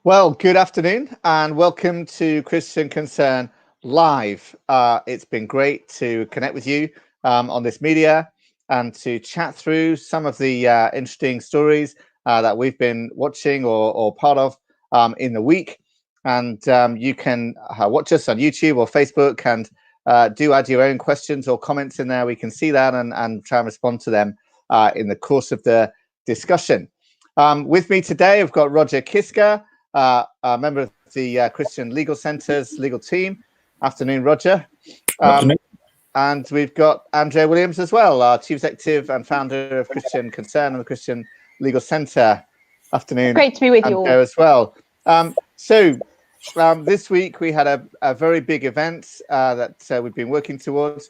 Well, good afternoon and welcome to Christian Concern Live. It's been great to connect with you on this media and to chat through some of the interesting stories that we've been watching or part of in the week. And you can watch us on YouTube or Facebook and do add your own questions or comments in there. We can see that and try and respond to them in the course of the discussion. With me today, I've got Roger Kiska, a member of the Christian Legal Centre's legal team. Afternoon, Roger. Afternoon. And we've got Andrea Williams as well, our Chief Executive and founder of Christian Concern and the Christian Legal Centre. Afternoon. Great to be with you all. As well. This week we had a very big event that we've been working towards,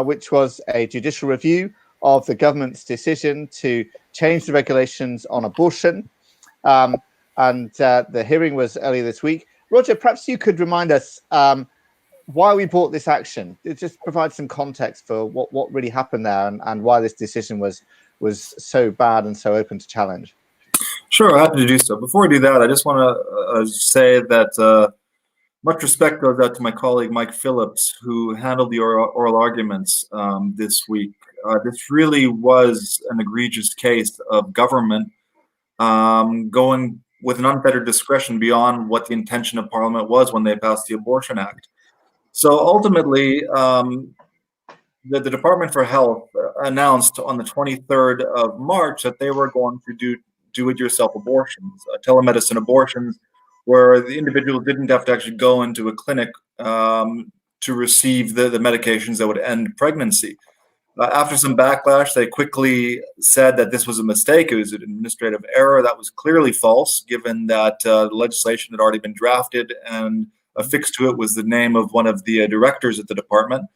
which was a judicial review of the government's decision to change the regulations on abortion. And the hearing was earlier this week. Roger, perhaps you could remind us why we brought this action. It just provide some context for what really happened there and why this decision was so bad and so open to challenge. Sure, happy to do so. Before I do that, I just want to say that much respect goes out to my colleague Mike Phillips, who handled the oral arguments this week. This really was an egregious case of government going with an unfettered discretion beyond what the intention of Parliament was when they passed the Abortion Act. So ultimately, the Department for Health announced on the 23rd of March that they were going to do do-it-yourself abortions, telemedicine abortions, where the individual didn't have to actually go into a clinic to receive the medications that would end pregnancy. After some backlash, they quickly said that this was a mistake. It was an administrative error that was clearly false, given that the legislation had already been drafted and affixed to it was the name of one of the directors at the department.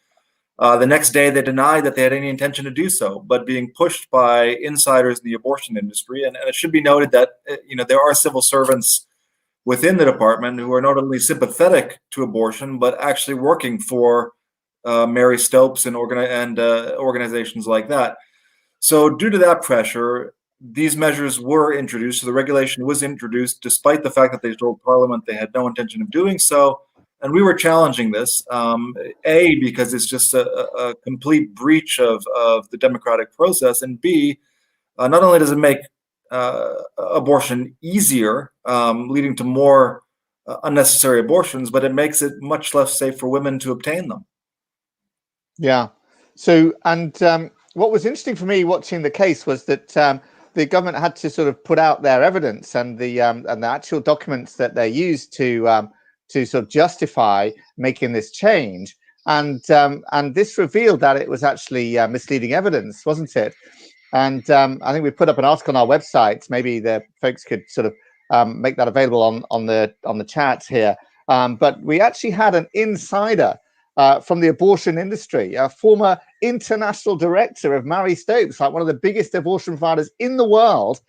The next day, they denied that they had any intention to do so, but being pushed by insiders in the abortion industry. And it should be noted that there are civil servants within the department who are not only sympathetic to abortion, but actually working for Mary Stopes and organizations like that. So due to that pressure, these measures were introduced. So the regulation was introduced despite the fact that they told Parliament they had no intention of doing so. And we were challenging this, A, because it's just a complete breach of the democratic process, and B, not only does it make abortion easier, leading to more unnecessary abortions, but it makes it much less safe for women to obtain them. Yeah. So, and what was interesting for me watching the case was that the government had to sort of put out their evidence and the actual documents that they used to sort of justify making this change, and this revealed that it was actually misleading evidence, wasn't it? And I think we put up an article on our website. Maybe the folks could sort of make that available on the chat here. But we actually had an insider from the abortion industry, a former international director of Mary Stopes, like one of the biggest abortion providers in the world.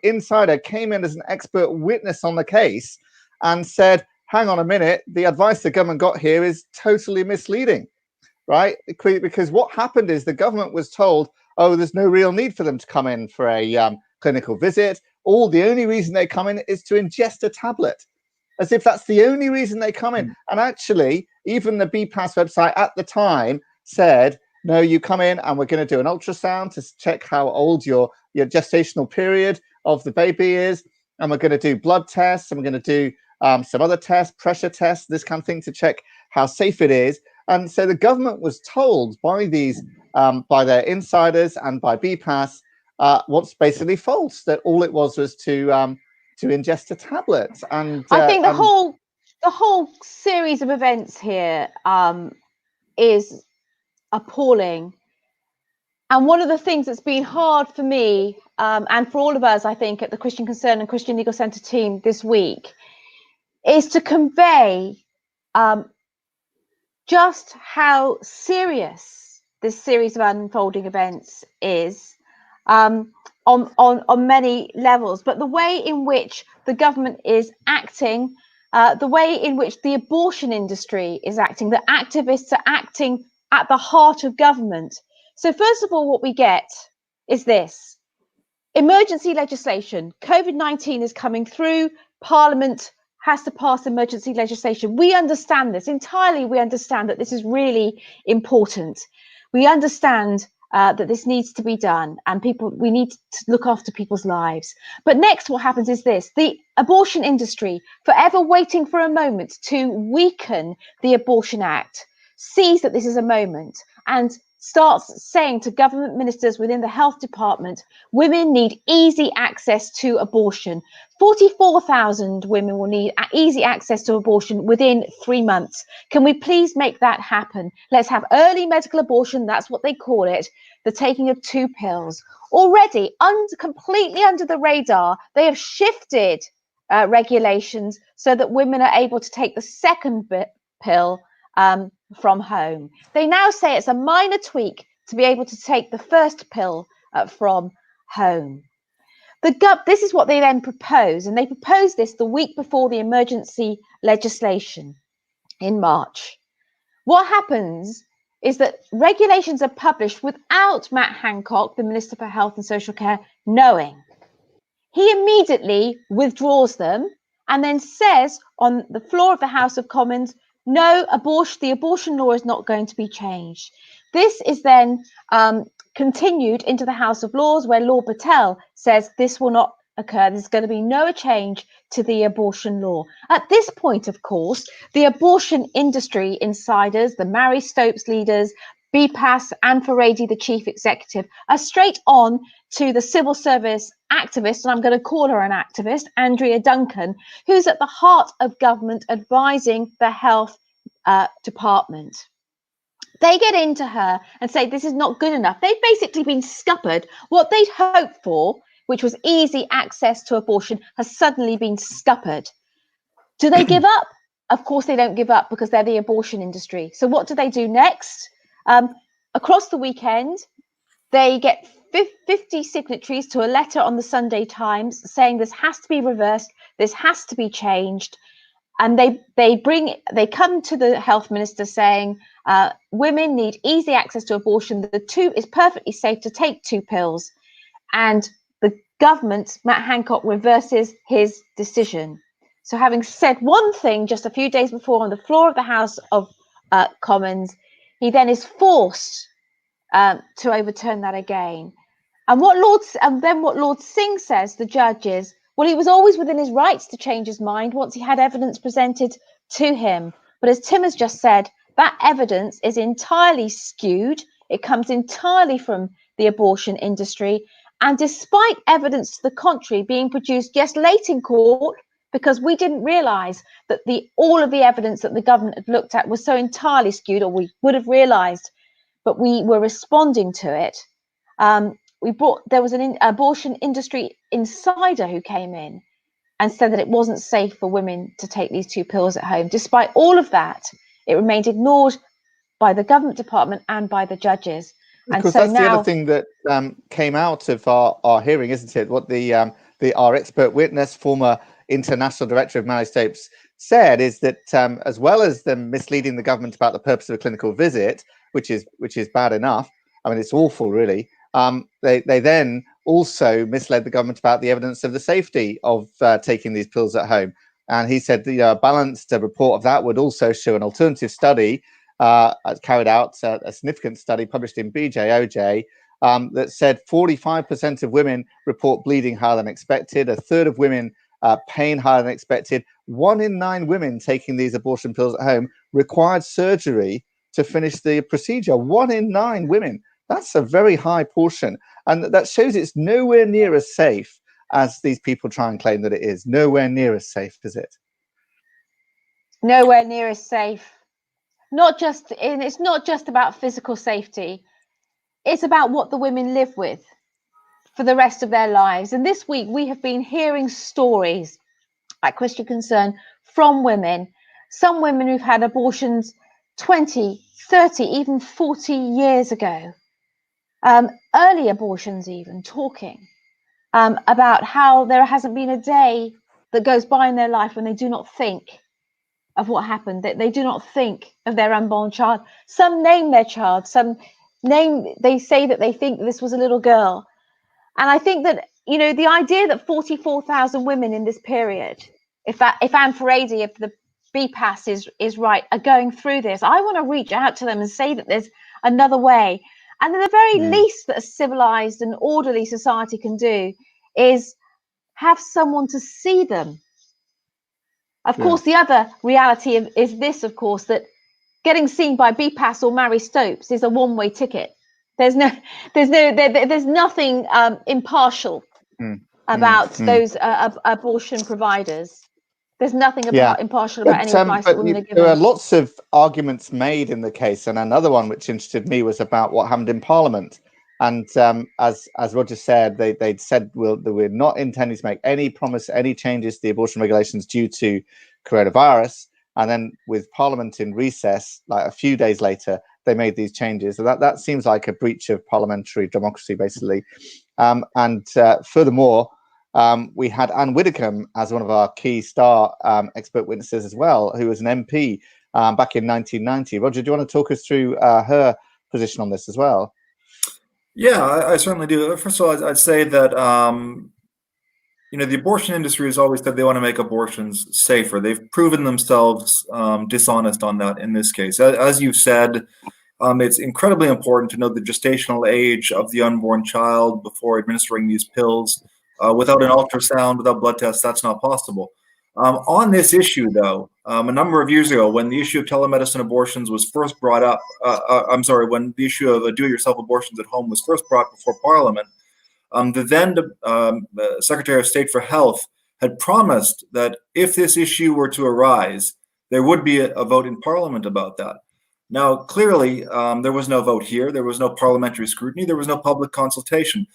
Insider came in as an expert witness on the case and said, hang on a minute, the advice the government got here is totally misleading, right? Because what happened is the government was told, oh, there's no real need for them to come in for a clinical visit. The only reason they come in is to ingest a tablet, as if that's the only reason they come in. And actually, even the BPAS website at the time said, no, you come in and we're going to do an ultrasound to check how old your gestational period of the baby is. And we're going to do blood tests, and we're going to do some other tests, pressure tests, this kind of thing, to check how safe it is. And so the government was told by these, by their insiders and by BPAS, what's basically false, that all it was to ingest a tablet. And I think the whole series of events here is appalling. And one of the things that's been hard for me and for all of us, I think, at the Christian Concern and Christian Legal Centre team this week is to convey just how serious this series of unfolding events is on many levels, but the way in which the government is acting, the way in which the abortion industry is acting, the activists are acting at the heart of government. So first of all, what we get is this. Emergency legislation. COVID-19 is coming through. Parliament has to pass emergency legislation. We understand this entirely. We understand that this is really important. We understand that this needs to be done, and we need to look after people's lives. But next, what happens is this: the abortion industry, forever waiting for a moment to weaken the Abortion Act, sees that this is a moment and starts saying to government ministers within the health department, women need easy access to abortion. 44,000 women will need easy access to abortion within 3 months. Can we please make that happen? Let's have early medical abortion. That's what they call it. The taking of 2 pills. Already, completely under the radar, they have shifted regulations so that women are able to take the second pill from home. They now say it's a minor tweak to be able to take the first pill from home. This is what they then propose, and they propose this the week before the emergency legislation in March. What happens is that regulations are published without Matt Hancock, the Minister for Health and Social Care, knowing. He immediately withdraws them and then says on the floor of the House of Commons, no, the abortion law is not going to be changed. This is then continued into the House of Lords, where Lord Patel says this will not occur. There's going to be no change to the abortion law. At this point, of course, the abortion industry insiders, the Mary Stopes leaders, BPAS, Anne Furedi, the chief executive, are straight on to the civil service activist, and I'm going to call her an activist, Andrea Duncan, who's at the heart of government advising the health department. They get into her and say this is not good enough. They've basically been scuppered. What they'd hoped for, which was easy access to abortion, has suddenly been scuppered. Do they give up? Of course they don't give up, because they're the abortion industry. So what do they do next? Across the weekend, they get 50 signatories to a letter on the Sunday Times saying this has to be reversed, this has to be changed. And they come to the health minister saying women need easy access to abortion. It's perfectly safe to take 2 pills. And the government, Matt Hancock, reverses his decision. So having said one thing just a few days before on the floor of the House of Commons, he then is forced to overturn that again. And what Lord Singh says, the judge, is, well, he was always within his rights to change his mind once he had evidence presented to him. But as Tim has just said, that evidence is entirely skewed. It comes entirely from the abortion industry. And despite evidence to the contrary being produced just late in court, because we didn't realise that all of the evidence that the government had looked at was so entirely skewed, or we would have realised, but we were responding to it. There was an abortion industry insider who came in and said that it wasn't safe for women to take these 2 pills at home. Despite all of that, it remained ignored by the government department and by the judges. Because that's the other thing that came out of our hearing, isn't it? What our expert witness, former international director of Mary Stopes, said is that as well as them misleading the government about the purpose of a clinical visit, which is bad enough, I mean, it's awful, really. They then also misled the government about the evidence of the safety of taking these pills at home. And he said the balanced report of that would also show an alternative study carried out, a significant study published in BJOJ, that said 45% of women report bleeding higher than expected, a third of women pain higher than expected. 1 in 9 women taking these abortion pills at home required surgery to finish the procedure. 1 in 9 women. That's a very high portion. And that shows it's nowhere near as safe as these people try and claim that it is. Nowhere near as safe, is it? Nowhere near as safe. It's not just about physical safety. It's about what the women live with for the rest of their lives. And this week we have been hearing stories at Christian Concern from women, some women who've had abortions 20, 30, even 40 years ago. Early abortions, even talking about how there hasn't been a day that goes by in their life when they do not think of what happened, that they do not think of their unborn child. Some name their child, they say that they think this was a little girl. And I think that, the idea that 44,000 women in this period if Anne Farady, if the BPAS is right, are going through this, I want to reach out to them and say that there's another way. And the very least that a civilized and orderly society can do is have someone to see them. Of course, the other reality is this, of course, that getting seen by BPAS or Mary Stopes is a one-way ticket. There's nothing impartial about those abortion providers. There's nothing impartial about any advice that women are given. There are lots of arguments made in the case, and another one which interested me was about what happened in Parliament. And as Roger said, they'd said that we're not intending to make any changes to the abortion regulations due to coronavirus. And then with Parliament in recess, like a few days later, they made these changes. So that seems like a breach of parliamentary democracy, basically. Furthermore, we had Anne Widdecombe as one of our key star expert witnesses as well, who was an MP back in 1990. Roger, do you want to talk us through her position on this as well? Yeah, I certainly do. First of all, I'd say that the abortion industry has always said they want to make abortions safer. They've proven themselves dishonest on that in this case. As you said, it's incredibly important to know the gestational age of the unborn child before administering these pills. Without an ultrasound, without blood tests, that's not possible. On this issue, though, a number of years ago, when the issue of telemedicine abortions was first brought up, when the issue of do-it-yourself abortions at home was first brought before Parliament, the then Secretary of State for Health had promised that if this issue were to arise, there would be a vote in Parliament about that. Now, clearly, there was no vote here. There was no parliamentary scrutiny. There was no public consultation.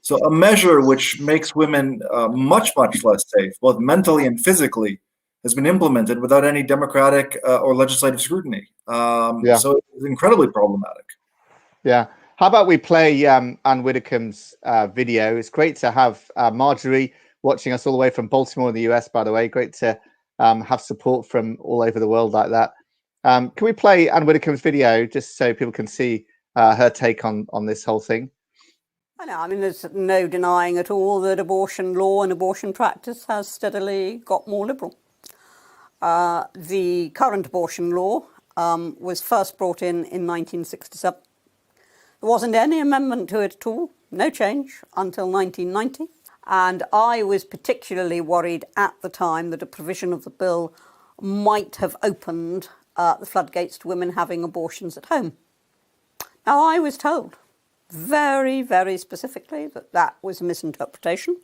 So a measure which makes women much, much less safe, both mentally and physically, has been implemented without any democratic or legislative scrutiny. So it's incredibly problematic. Yeah. How about we play Anne Widdecombe's video? It's great to have Marjorie watching us all the way from Baltimore in the US, by the way. Great to have support from all over the world like that. Can we play Anne Widdecombe's video just so people can see her take on this whole thing? I mean, there's no denying at all that abortion law and abortion practice has steadily got more liberal. The current abortion law was first brought in 1967. There wasn't any amendment to it at all, no change until 1990. And I was particularly worried at the time that a provision of the bill might have opened the floodgates to women having abortions at home. Now, I was told very, very specifically that was a misinterpretation,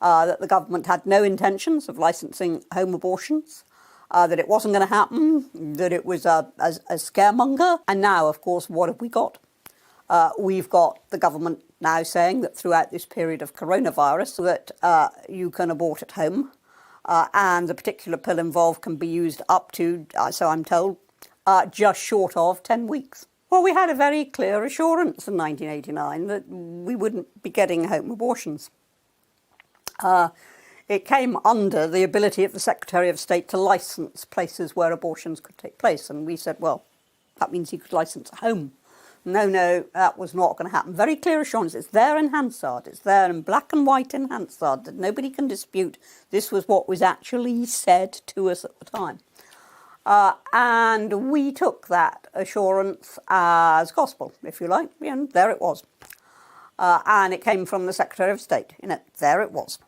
that the government had no intentions of licensing home abortions, that it wasn't going to happen, that it was a scaremonger. And now, of course, what have we got? We've got the government now saying that throughout this period of coronavirus that you can abort at home, and the particular pill involved can be used up to, so I'm told, just short of 10 weeks. Well, we had a very clear assurance in 1989 that we wouldn't be getting home abortions. It came under the ability of the Secretary of State to license places where abortions could take place. And we said, well, that means he could license at home. No, that was not going to happen. Very clear assurance. It's there in Hansard. It's there in black and white in Hansard that nobody can dispute. This was what was actually said to us at the time. And we took that assurance as gospel, if you like. And there it was. And it came from the Secretary of State. There it was.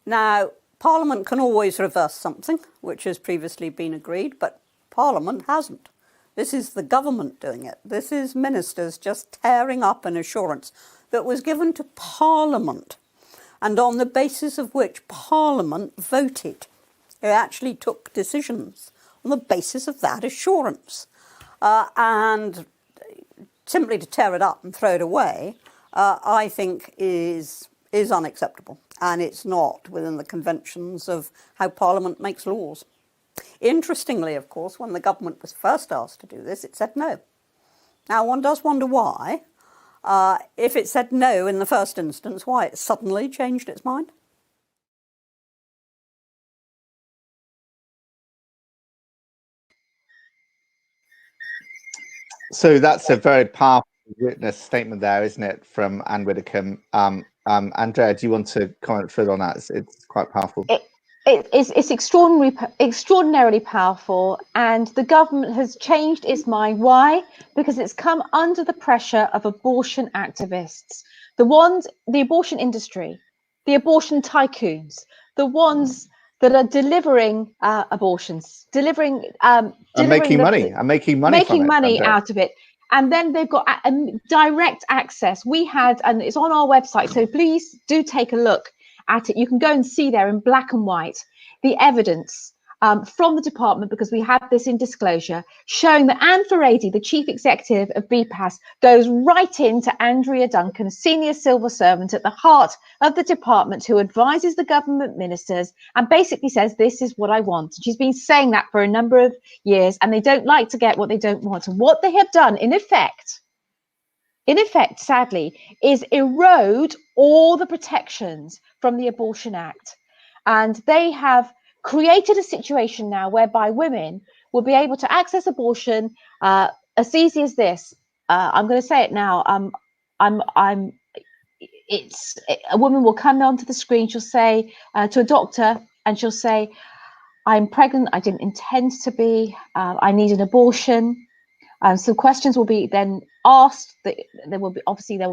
Now, Parliament can always reverse something which has previously been agreed, but Parliament hasn't. This is the government doing it. This is ministers just tearing up an assurance that was given to Parliament, and on the basis of which Parliament voted. It actually took decisions on the basis of that assurance. And simply to tear it up and throw it away, I think is unacceptable. And it's not within the conventions of how Parliament makes laws. Interestingly, of course, when the government was first asked to do this, it said no. Now, one does wonder why. If it said no in the first instance, why it suddenly changed its mind. So that's a very powerful witness statement there, isn't it, from Anne Widdecombe? Andrea, do you want to comment further on that? It's quite powerful. it's extraordinarily powerful, and the government has changed its mind. Why? Because it's come under the pressure of abortion activists, the abortion industry, the abortion tycoons, the ones that are delivering abortions, delivering making money from it, money Andrea. out of it. And then they've got direct access. We had, and it's on our website, so please do take a look at it. You can go and see there in black and white the evidence from the department, because we have this in disclosure, showing that Anne Ferrady, the chief executive of BPAS, goes right into Andrea Duncan, a senior civil servant at the heart of the department, who advises the government ministers and basically says, this is what I want. She's been saying that for a number of years, and they don't like to get what they don't want. And what they have done, in effect, sadly, is erode all the protections from the Abortion Act. And they have created a situation now whereby women will be able to access abortion as easy as this. I'm going to say it now. A woman will come onto the screen. She'll say to a doctor, and she'll say, "I'm pregnant. I didn't intend to be. I need an abortion." Some questions will be then asked. There will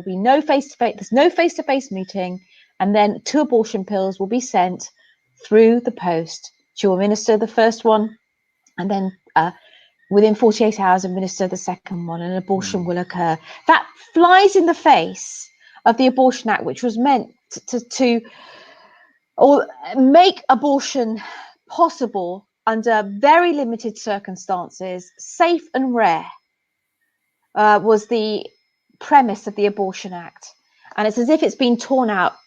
be no face-to-face. There's no face-to-face meeting, and then 2 abortion pills will be sent through the post. She will administer the first one, and then within 48 hours administer the second one, and an abortion will occur. That flies in the face of the Abortion Act, which was meant to make abortion possible under very limited circumstances, safe and rare. Was the premise of the Abortion Act, and it's as if it's been torn up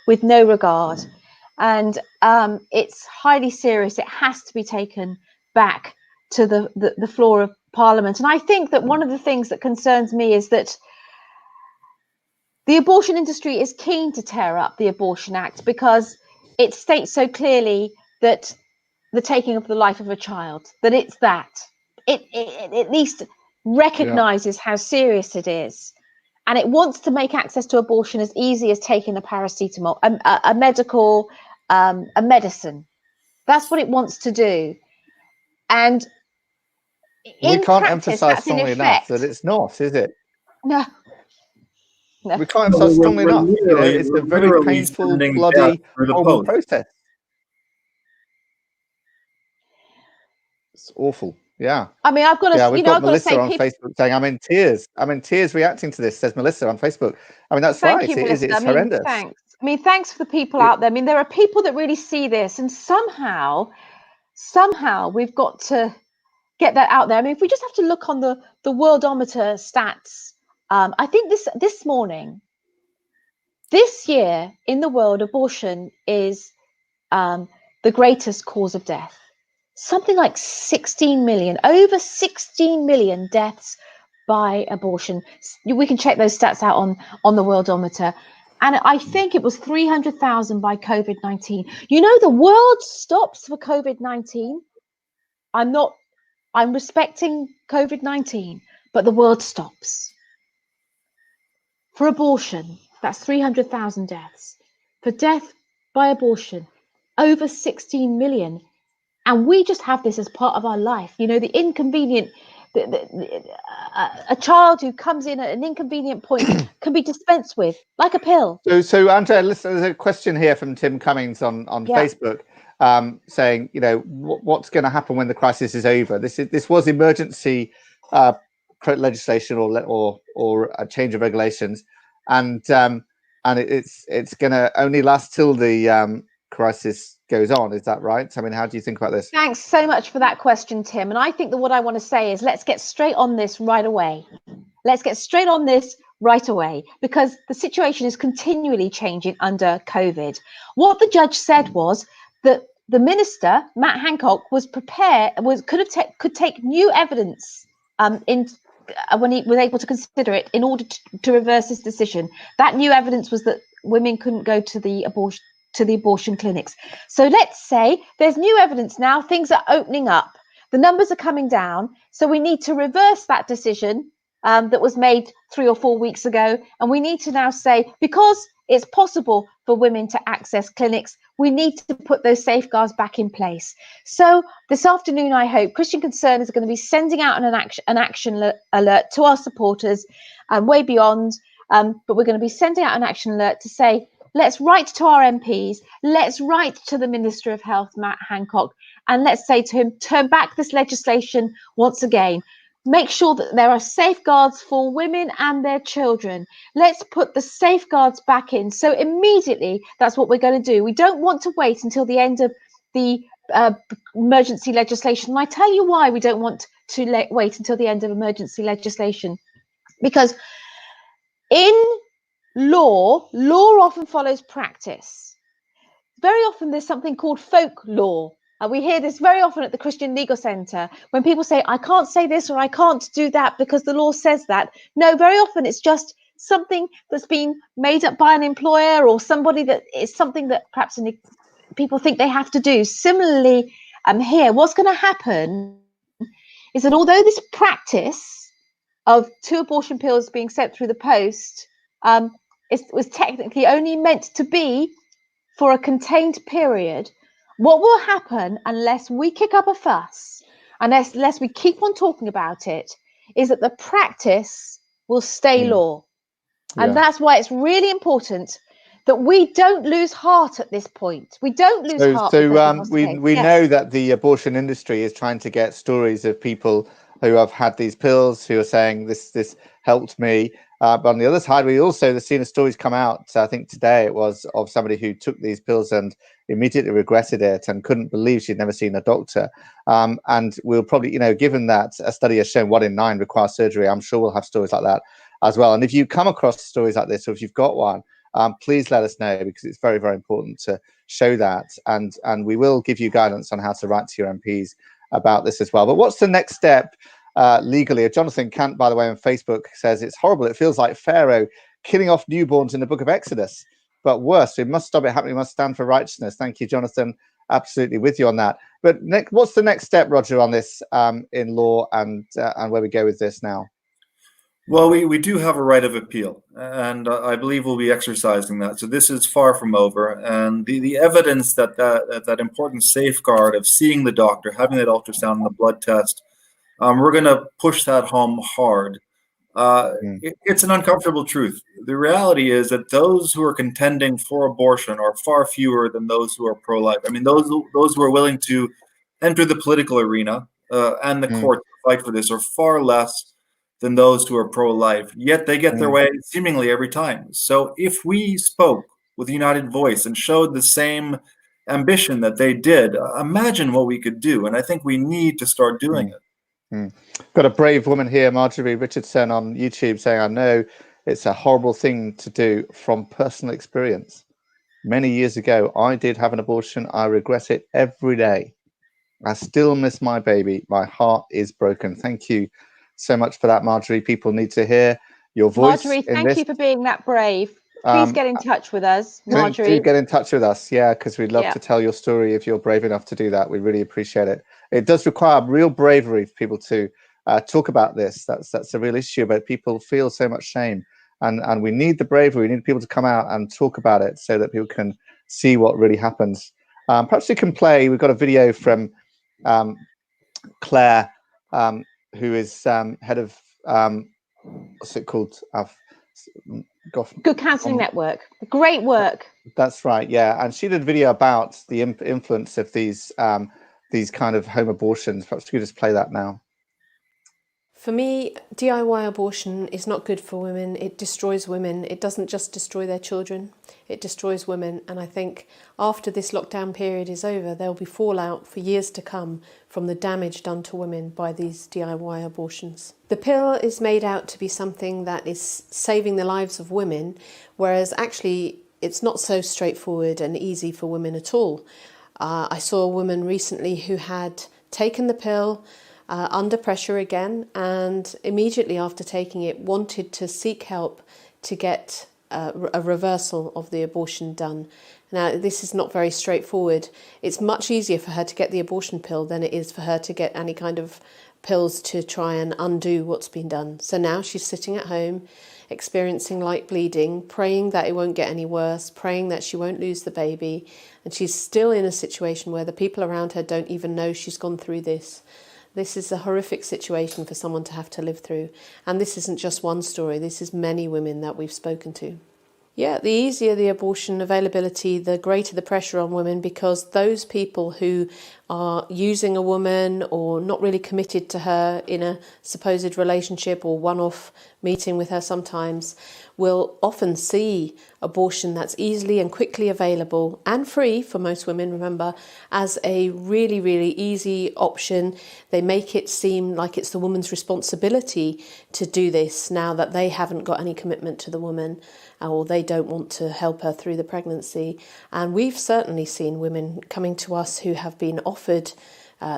with no regard, and it's highly serious. It has to be taken back to the floor of Parliament. And I think that one of the things that concerns me is that the abortion industry is keen to tear up the Abortion Act, because it states so clearly that the taking of the life of a child, that it's that. It at least recognizes how serious it is, and it wants to make access to abortion as easy as taking a paracetamol, a medicine. That's what it wants to do, and We in can't practice, emphasize strongly enough that it's not, is it? No. We can't emphasize strongly enough. It's a very painful, bloody, horrible process. It's awful. Yeah. I mean, I've got to. Yeah, we've got Melissa on people... Facebook saying, "I'm in tears. I'm in tears reacting to this," says Melissa on Facebook. I mean, that's Thank right. you, Melissa. It's horrendous. Thanks. I mean, thanks for the people out there. I mean, there are people that really see this, and somehow we've got to get that out there. I mean, if we just have to look on the Worldometer stats, I think this morning, this year in the world, abortion is the greatest cause of death. Something like 16 million, over 16 million deaths by abortion. We can check those stats out on the Worldometer. And I think it was 300,000 by COVID-19. You know, the world stops for COVID-19. I'm respecting COVID-19, but the world stops. For abortion, that's 300,000 deaths. For death by abortion, over 16 million. And we just have this as part of our life. You know, the inconvenient, a child who comes in at an inconvenient point can be dispensed with, like a pill. So Andrea, listen, there's a question here from Tim Cummings on Facebook, saying, you know, what's going to happen when the crisis is over? This was emergency legislation or a change of regulations, and it's going to only last till the crisis goes on. Is that right? I mean, how do you think about this? Thanks so much for that question, Tim. And I think that what I want to say is let's get straight on this right away. Let's get straight on this right away, because the situation is continually changing under COVID. What the judge said was that the minister, Matt Hancock, was prepared, could take new evidence when he was able to consider it in order to reverse his decision. That new evidence was that women couldn't go to the abortion clinics. So let's say there's new evidence now, things are opening up, the numbers are coming down, so we need to reverse that decision that was made 3 or 4 weeks ago, and we need to now say, because it's possible for women to access clinics, we need to put those safeguards back in place. So this afternoon, I hope Christian Concern is going to be sending out an action alert to our supporters and way beyond. But we're going to be sending out an action alert to say, let's write to our MPs, let's write to the Minister of Health, Matt Hancock, and let's say to him, turn back this legislation once again. Make sure that there are safeguards for women and their children. Let's put the safeguards back in. So immediately, that's what we're going to do. We don't want to wait until the end of the emergency legislation. And I tell you why we don't want to wait until the end of emergency legislation. Because in law often follows practice. Very often there's something called folklore. We hear this very often at the Christian Legal Centre when people say, I can't say this or I can't do that because the law says that. No, very often it's just something that's been made up by an employer or somebody that is something that perhaps people think they have to do. Similarly, here, what's going to happen is that although this practice of 2 abortion pills being sent through the post was technically only meant to be for a contained period, what will happen unless we kick up a fuss, unless we keep on talking about it, is that the practice will stay law. And that's why it's really important that we don't lose heart at this point. We don't lose heart. So we know that the abortion industry is trying to get stories of people who have had these pills who are saying this helped me. But on the other side, we also have seen stories come out, I think today it was, of somebody who took these pills and immediately regretted it and couldn't believe she'd never seen a doctor. And we'll probably, given that a study has shown 1 in 9 require surgery, I'm sure we'll have stories like that as well. And if you come across stories like this, or if you've got one, please let us know, because it's very, very important to show that. And we will give you guidance on how to write to your MPs about this as well. But what's the next step legally? Jonathan Cant, by the way, on Facebook says it's horrible. It feels like Pharaoh killing off newborns in the book of Exodus, but worse. We must stop it happening. We must stand for righteousness. Thank you, Jonathan. Absolutely with you on that. But what's the next step, Roger, on this in law and where we go with this now? Well, we do have a right of appeal, and I believe we'll be exercising that. So this is far from over, and the evidence that important safeguard of seeing the doctor, having that ultrasound and the blood test, we're going to push that home hard. It's an uncomfortable truth. The reality is that those who are contending for abortion are far fewer than those who are pro-life. I mean, those who are willing to enter the political arena and the court to fight for this are far less than those who are pro-life, yet they get their way seemingly every time. So if we spoke with a united voice and showed the same ambition that they did, imagine what we could do. And I think we need to start doing it. Got a brave woman here, Marjorie Richardson, on YouTube saying, I know it's a horrible thing to do from personal experience. Many years ago, I did have an abortion. I regret it every day. I still miss my baby. My heart is broken. Thank you so much for that, Marjorie. People need to hear your voice. Marjorie, thank you for being that brave. Please get in touch with us, Marjorie. Do get in touch with us, because we'd love to tell your story if you're brave enough to do that. We really appreciate it. It does require real bravery for people to talk about this. That's a real issue, but people feel so much shame, and we need the bravery. We need people to come out and talk about it so that people can see what really happens. Perhaps you can play. We've got a video from Claire, who is head of what's it called? Good Counselling Network. Great work. That's right. Yeah, and she did a video about the influence of these kind of home abortions. Perhaps we could just play that now. For me, DIY abortion is not good for women. It destroys women. It doesn't just destroy their children, it destroys women. And I think after this lockdown period is over, there'll be fallout for years to come from the damage done to women by these DIY abortions. The pill is made out to be something that is saving the lives of women, whereas actually it's not so straightforward and easy for women at all. I saw a woman recently who had taken the pill under pressure again, and immediately after taking it wanted to seek help to get a reversal of the abortion done. Now, this is not very straightforward. It's much easier for her to get the abortion pill than it is for her to get any kind of pills to try and undo what's been done. So now she's sitting at home experiencing light bleeding, praying that it won't get any worse, praying that she won't lose the baby. And she's still in a situation where the people around her don't even know she's gone through this. This is a horrific situation for someone to have to live through. And this isn't just one story, this is many women that we've spoken to. Yeah, the easier the abortion availability, the greater the pressure on women, because those people who are using a woman or not really committed to her in a supposed relationship or one-off meeting with her sometimes will often see abortion that's easily and quickly available and free for most women, remember, as a really, really easy option. They make it seem like it's the woman's responsibility to do this now that they haven't got any commitment to the woman, or they don't want to help her through the pregnancy. And we've certainly seen women coming to us who have been offered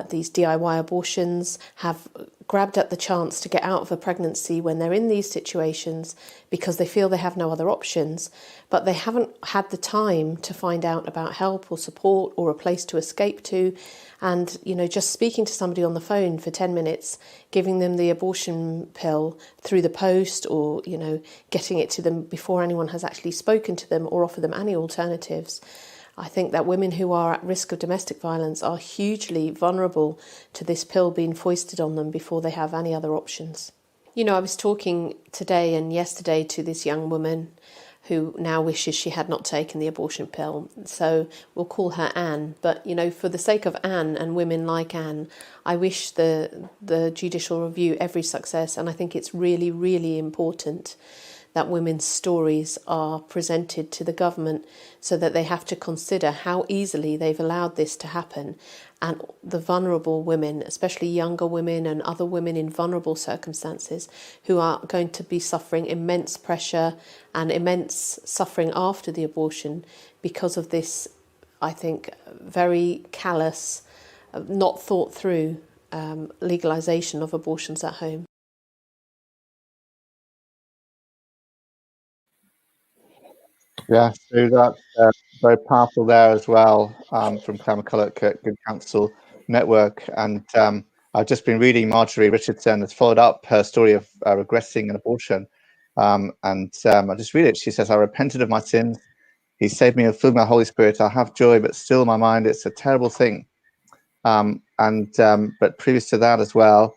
these DIY abortions, have grabbed at the chance to get out of a pregnancy when they're in these situations because they feel they have no other options, but they haven't had the time to find out about help or support or a place to escape to. And, you know, just speaking to somebody on the phone for 10 minutes, giving them the abortion pill through the post, or, you know, getting it to them before anyone has actually spoken to them or offered them any alternatives. I think that women who are at risk of domestic violence are hugely vulnerable to this pill being foisted on them before they have any other options. You know, I was talking today and yesterday to this young woman who now wishes she had not taken the abortion pill. So we'll call her Anne. But, you know, for the sake of Anne and women like Anne, I wish the judicial review every success. And I think it's really, really important that women's stories are presented to the government so that they have to consider how easily they've allowed this to happen, and the vulnerable women, especially younger women and other women in vulnerable circumstances, who are going to be suffering immense pressure and immense suffering after the abortion because of this, I think, very callous, not thought through legalisation of abortions at home. Yeah, so that's very powerful there as well, from Claire McCulloch at Good Counsel Network. And I've just been reading Marjorie Richardson has followed up her story of regressing an abortion. And I just read it. She says, "I repented of my sins. He saved me and filled my Holy Spirit. I have joy, but still in my mind, it's a terrible thing." But previous to that as well,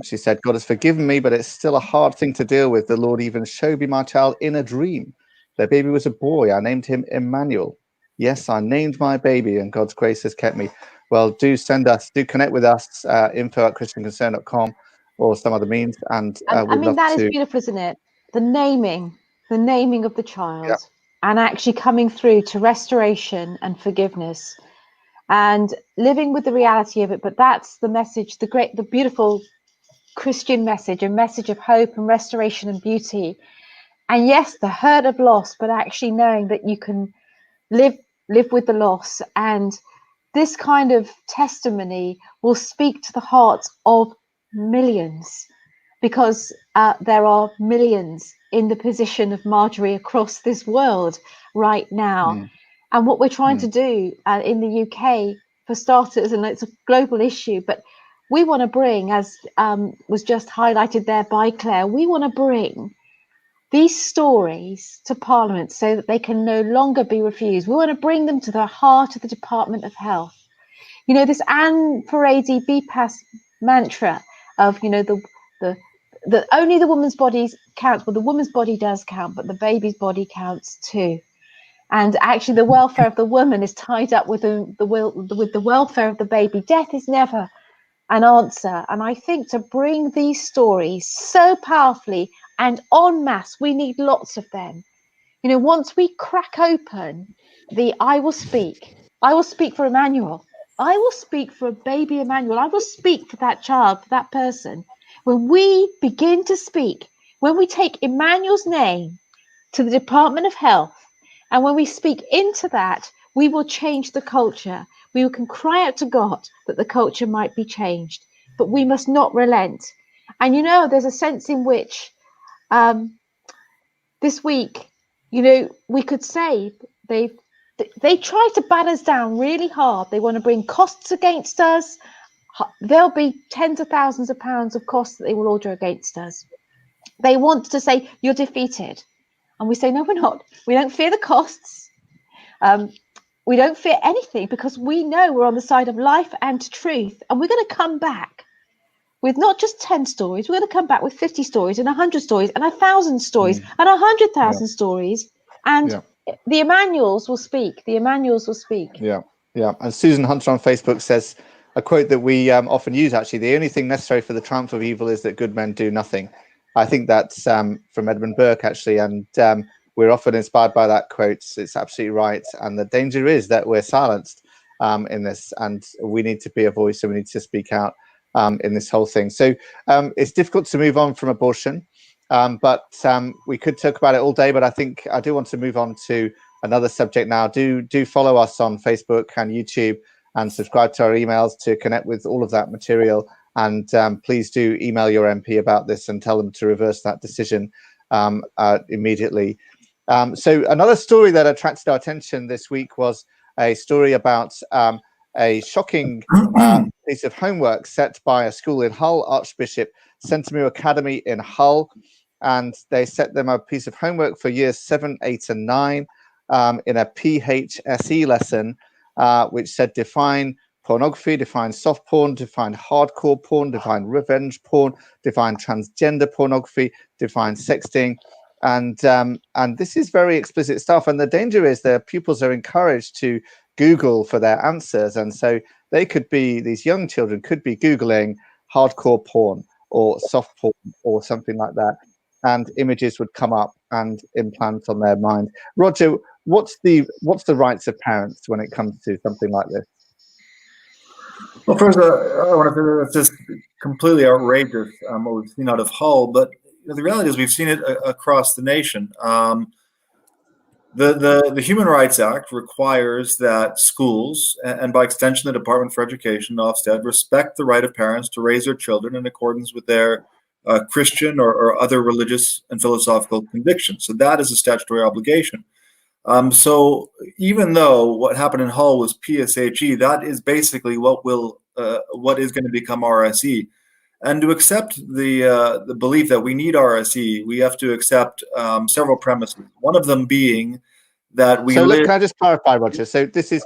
she said, "God has forgiven me, but it's still a hard thing to deal with. The Lord even showed me my child in a dream. Their baby was a boy. I named him Emmanuel. Yes, I named my baby, and God's grace has kept me." Well, do connect with us, info@christianconcern.com or some other means. And I mean, that is beautiful, isn't it? The naming of the child, and actually coming through to restoration and forgiveness and living with the reality of it. But that's the message, the beautiful Christian message, a message of hope and restoration and beauty. And yes, the hurt of loss, but actually knowing that you can live with the loss. And this kind of testimony will speak to the hearts of millions, because there are millions in the position of Marjorie across this world right now. And what we're trying to do in the UK, for starters, and it's a global issue, but we want to bring, as was just highlighted there by Claire, we want to bring these stories to Parliament so that they can no longer be refused. We want to bring them to the heart of the Department of Health. You know, this Anne Parady BPAS mantra of, you know, the only the woman's body counts. Well, the woman's body does count, but the baby's body counts too. And actually, the welfare of the woman is tied up with the welfare of the baby. Death is never an answer. And I think to bring these stories so powerfully and en masse, we need lots of them. You know, once we crack open I will speak for Emmanuel. I will speak for baby Emmanuel. I will speak for that child, for that person. When we begin to speak, when we take Emmanuel's name to the Department of Health, and when we speak into that, we will change the culture. We can cry out to God that the culture might be changed, but we must not relent. And, you know, there's a sense in which this week, you know, we could say they try to bat us down really hard. They want to bring costs against us. There'll be tens of thousands of pounds of costs that they will order against us. They want to say you're defeated, and we say no, we're not. We don't fear the costs. We don't fear anything because we know we're on the side of life and truth, and we're going to come back with not just 10 stories. We're going to come back with 50 stories and 100 stories and 1,000 stories and 100,000 stories, and the Emmanuels will speak. The Emmanuels will speak. Yeah. And Susan Hunter on Facebook says a quote that we often use, actually: the only thing necessary for the triumph of evil is that good men do nothing. I think that's from Edmund Burke, actually, and we're often inspired by that quote. It's absolutely right, and the danger is that we're silenced in this, and we need to be a voice, and we need to speak out in this whole thing. So it's difficult to move on from abortion, but we could talk about it all day, but I think I do want to move on to another subject now. Do follow us on Facebook and YouTube, and subscribe to our emails to connect with all of that material. And please do email your MP about this and tell them to reverse that decision immediately. So another story that attracted our attention this week was a story about a shocking piece of homework set by a school in Hull, Archbishop Centimere Academy in Hull. And they set them a piece of homework for years 7, 8 and 9 in a PHSE lesson, which said define pornography, define soft porn, define hardcore porn, define revenge porn, define transgender pornography, define sexting. And this is very explicit stuff. And the danger is their pupils are encouraged to Google for their answers. And so they could be, these young children could be Googling hardcore porn or soft porn or something like that. And images would come up and implant on their mind. Roger, what's the rights of parents when it comes to something like this? Well, first, I want to say it's just completely outrageous what we've seen out of Hull. But the reality is we've seen it across the nation. The Human Rights Act requires that schools, and by extension the Department for Education, Ofsted, respect the right of parents to raise their children in accordance with their Christian or other religious and philosophical convictions. So that is a statutory obligation. So even though what happened in Hull was PSHE, that is basically what is going to become RSE. And to accept the belief that we need RSE, we have to accept several premises. One of them being that we. So can I just clarify, Roger? So this is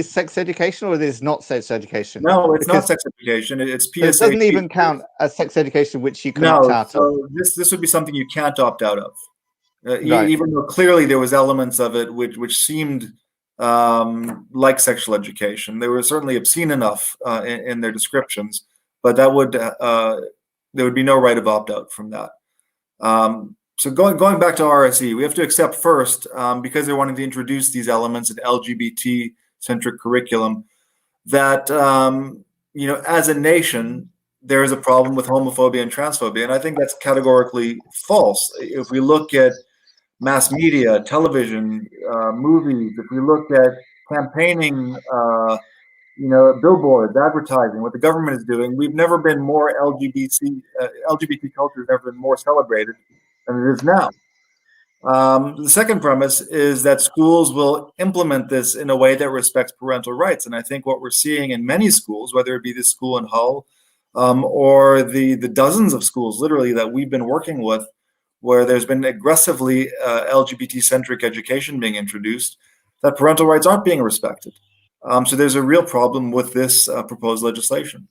sex education, or this is not sex education? No, it's not sex education. It's PSHE. It doesn't even count as sex education, which you can opt out of. This would be something you can't opt out of. Right. Even though clearly there was elements of it which seemed like sexual education. They were certainly obscene enough in their descriptions, but that would there would be no right of opt-out from that. So going back to RSE, we have to accept first, because they're wanting to introduce these elements in LGBT-centric curriculum, that as a nation, there is a problem with homophobia and transphobia, and I think that's categorically false. If we look at mass media, television, movies, if we look at campaigning, billboards, advertising, what the government is doing, we've never been more LGBT culture has never been more celebrated than it is now. The second premise is that schools will implement this in a way that respects parental rights. And I think what we're seeing in many schools, whether it be this school in Hull or the dozens of schools literally that we've been working with, where there's been aggressively LGBT-centric education being introduced, that parental rights aren't being respected. So there's a real problem with this proposed legislation.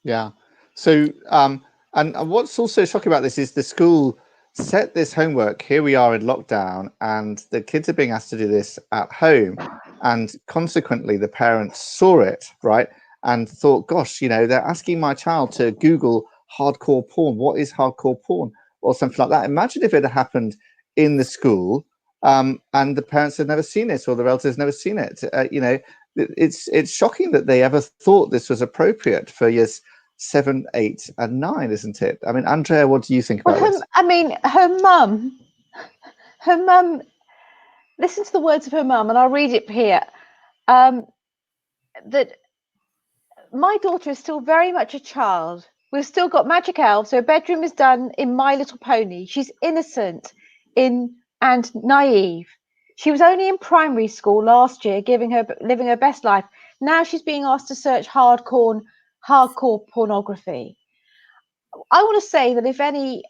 Yeah. So, and what's also shocking about this is the school set this homework. Here we are in lockdown, and the kids are being asked to do this at home. And consequently, the parents saw it, right, and thought, gosh, they're asking my child to Google hardcore porn. What is hardcore porn? Or something like that. Imagine if it had happened in the school and the parents had never seen it, or the relatives never seen it. It's shocking that they ever thought this was appropriate for years 7, 8 and 9, isn't it? I mean, Andrea, what do you think about this? I mean, her mum, listen to the words of her mum, and I'll read it here. That my daughter is still very much a child. We've still got magic elves. Her bedroom is done in My Little Pony. She's innocent and naive. She was only in primary school last year, living her best life. Now she's being asked to search hardcore pornography. I want to say that if any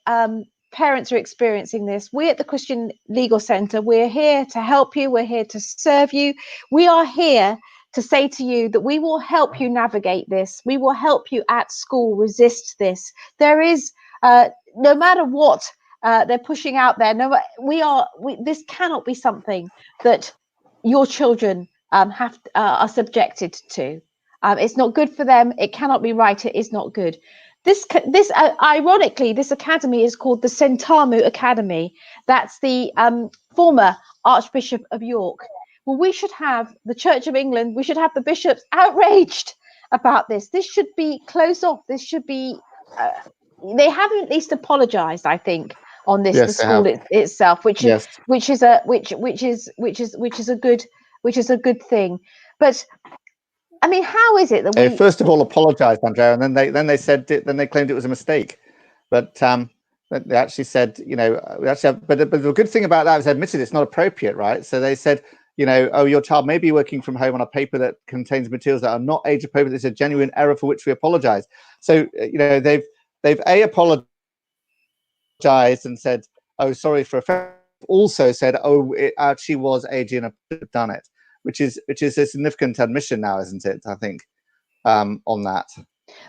parents are experiencing this, we at the Christian Legal Centre, we're here to help you. We're here to serve you. We are here to say to you that we will help you navigate this. We will help you at school resist this. There is, no matter what they're pushing out there, this cannot be something that your children are subjected to. It's not good for them. It cannot be right. It is not good. Ironically, this academy is called the Sentamu Academy. That's the former Archbishop of York. Well, we should have the Church of England. We should have the bishops outraged about this. This should be closed off. This should be. They haven't at least apologised, I think, on this. Yes, the school itself, which yes. is a good thing. But I mean, how is it that they first of all apologized, Andrea, and then they claimed it was a mistake. But they actually said, but the good thing about that is admitted it's not appropriate, right? So they said, oh, your child may be working from home on a paper that contains materials that are not age appropriate. It's a genuine error for which we apologize. So they've apologized and said, oh, sorry for offense. Also said, oh, it actually was age inappropriate to have done it, which is a significant admission now, isn't it? I think on that.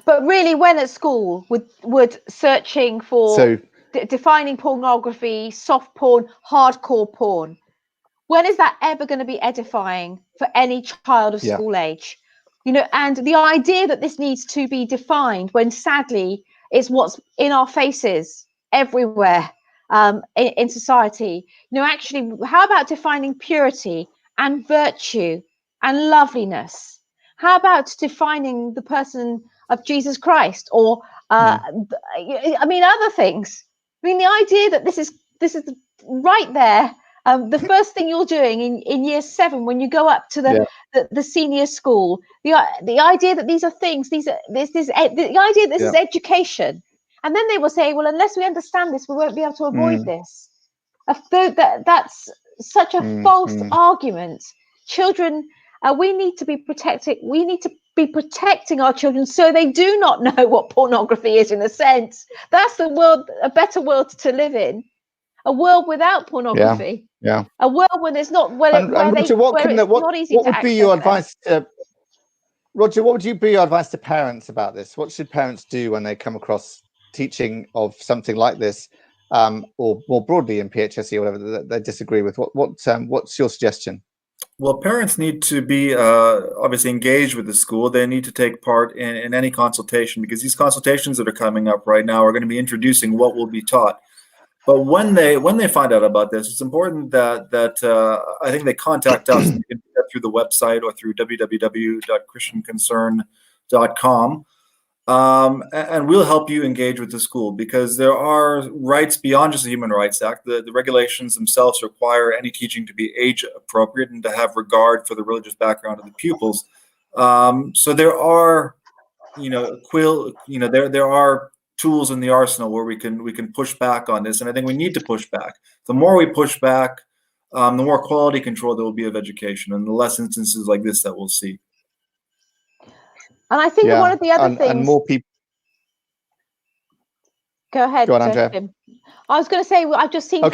But really, when at school, would searching for defining pornography, soft porn, hardcore porn, when is that ever going to be edifying for any child of school age? And the idea that this needs to be defined, when sadly it's what's in our faces everywhere in society. Actually, how about defining purity and virtue and loveliness? How about defining the person of Jesus Christ, or I mean, other things? I mean, the idea that this is right there. The first thing you're doing in year 7 when you go up to the senior school, the idea that these are things, the idea that this is education, and then they will say, well, unless we understand this, we won't be able to avoid this. That's such a false argument. Children, we need to be protected. We need to be protecting our children so they do not know what pornography is. In a sense, that's the world, a better world to live in. A world without pornography. Yeah. A world when there's not Roger, what would be your advice to Roger? What would be your advice to parents about this? What should parents do when they come across teaching of something like this, or more broadly in PHSE or whatever that they disagree with? What's your suggestion? Well, parents need to be obviously engaged with the school. They need to take part in any consultation, because these consultations that are coming up right now are going to be introducing what will be taught. But when they find out about this, it's important that I think they contact us. You can do that through the website or through www.christianconcern.com, and we'll help you engage with the school, because there are rights beyond just the Human Rights Act. The regulations themselves require any teaching to be age appropriate and to have regard for the religious background of the pupils. So there are, there are tools in the arsenal where we can push back on this, and I think we need to push back. The more we push back, the more quality control there will be of education, and the less instances like this that we'll see. And I think one of the other things, and more people. Go ahead, Andrea. Jim. I was going to say, I've just seen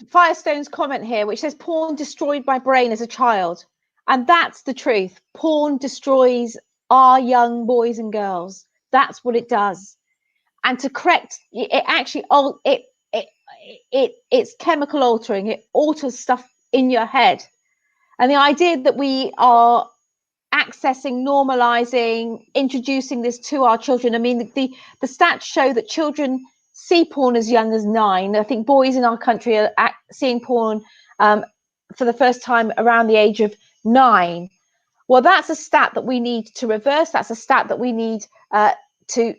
Firestone's comment here, which says porn destroyed my brain as a child, and that's the truth. Porn destroys our young boys and girls. That's what it does. And to correct it, actually, it's chemical altering. It alters stuff in your head, and the idea that we are accessing, normalizing, introducing this to our children. I mean, the stats show that children see porn as young as 9. I think boys in our country are seeing porn for the first time around the age of 9. Well, that's a stat that we need to reverse. That's a stat that we need to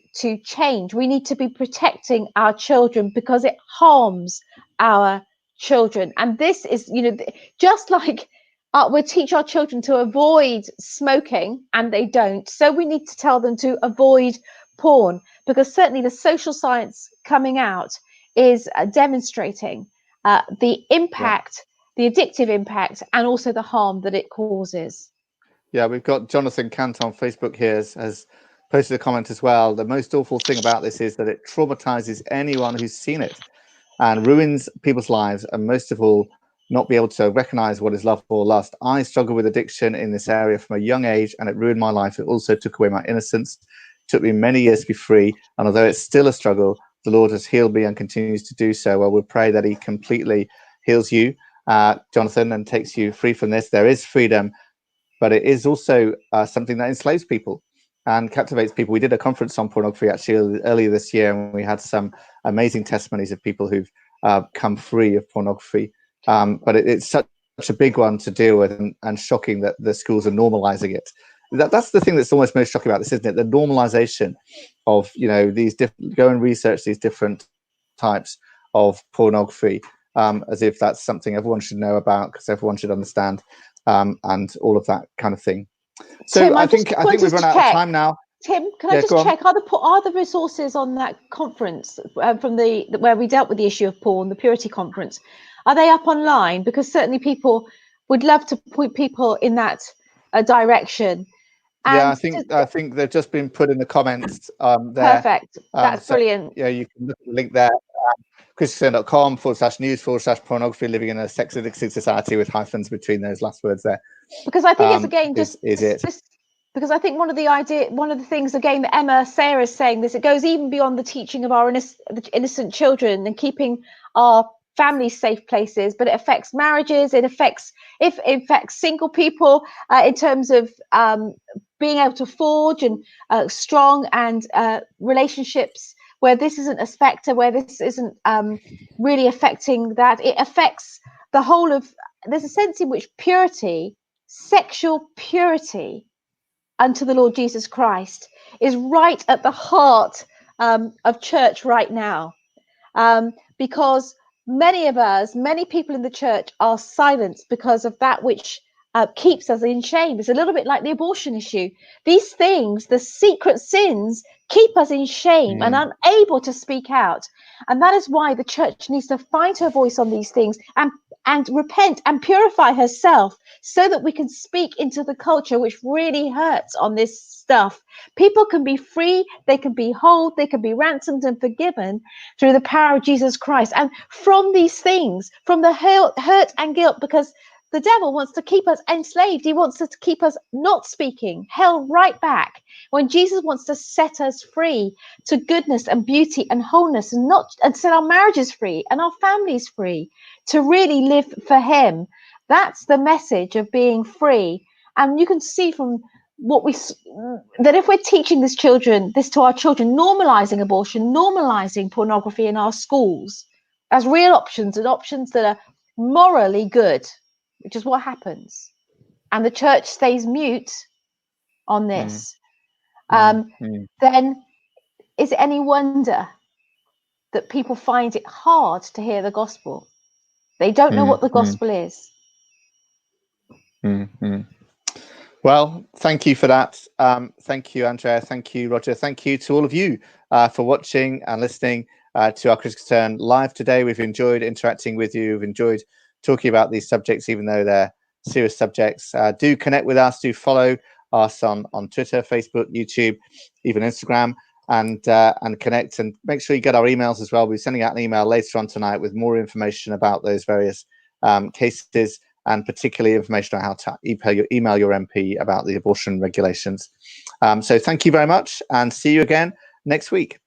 change. We need to be protecting our children, because it harms our children. And this is, just like we teach our children to avoid smoking and they don't, so we need to tell them to avoid porn, because certainly the social science coming out is demonstrating the impact, the addictive impact, and also the harm that it causes. Yeah, we've got Jonathan Cant on Facebook here has posted a comment as well. The most awful thing about this is that it traumatizes anyone who's seen it and ruins people's lives, and most of all, not be able to recognize what is love or lust. I struggled with addiction in this area from a young age, and it ruined my life. It also took away my innocence. It took me many years to be free, and although it's still a struggle, the Lord has healed me and continues to do so. Well, we'll pray that he completely heals you, Jonathan, and takes you free from this. There is freedom, but it is also something that enslaves people and captivates people. We did a conference on pornography actually earlier this year, and we had some amazing testimonies of people who've come free of pornography. But it's such a big one to deal with, and shocking that the schools are normalizing it. That's the thing that's almost most shocking about this, isn't it? The normalization of, these go and research these different types of pornography, as if that's something everyone should know about, because everyone should understand, and all of that kind of thing. So Tim, I think we've run out of time now. Tim, can I just check, are the resources on that conference from where we dealt with the issue of porn, the Purity Conference, are they up online? Because certainly people would love to point people in that direction. And I think they've just been put in the comments there. Perfect. That's brilliant. Yeah, you can look at the link there. christian.com/news/pornography, living in a sex addicted society, with hyphens between those last words there. Because I think it's again because I think one of the things again that Emma Sarah is saying this, it goes even beyond the teaching of our innocent children and keeping our families safe places, but it affects marriages. It affects single people in terms of being able to forge and strong and relationships where this isn't a spectre, where this isn't really affecting that. It affects the whole of. There's a sense in which purity, sexual purity unto the Lord Jesus Christ, is right at the heart of church right now, because many people in the church are silenced because of that which keeps us in shame. It's a little bit like the abortion issue. These things, the secret sins, keep us in shame and unable to speak out. And that is why the church needs to find her voice on these things and repent and purify herself, so that we can speak into the culture which really hurts on this stuff. People can be free, they can be whole, they can be ransomed and forgiven through the power of Jesus Christ. And from these things, from the hurt and guilt, because the devil wants to keep us enslaved. He wants to keep us not speaking, held right back, when Jesus wants to set us free to goodness and beauty and wholeness, and set our marriages free and our families free to really live for him. That's the message of being free. And you can see from that if we're teaching this to our children, normalizing abortion, normalizing pornography in our schools as real options, and options that are morally good, which is what happens, and the church stays mute on this, then is it any wonder that people find it hard to hear the gospel? They don't know what the gospel is. Well, thank you for that. Thank you, Andrea. Thank you, Roger. Thank you to all of you for watching and listening to our Critical Turn live today. We've enjoyed interacting with you. We've enjoyed talking about these subjects, even though they're serious subjects. Do connect with us. Do follow us on Twitter, Facebook, YouTube, even Instagram, and connect, and make sure you get our emails as well. We'll be sending out an email later on tonight with more information about those various cases, and particularly information on how to email your MP about the abortion regulations. So thank you very much, and see you again next week.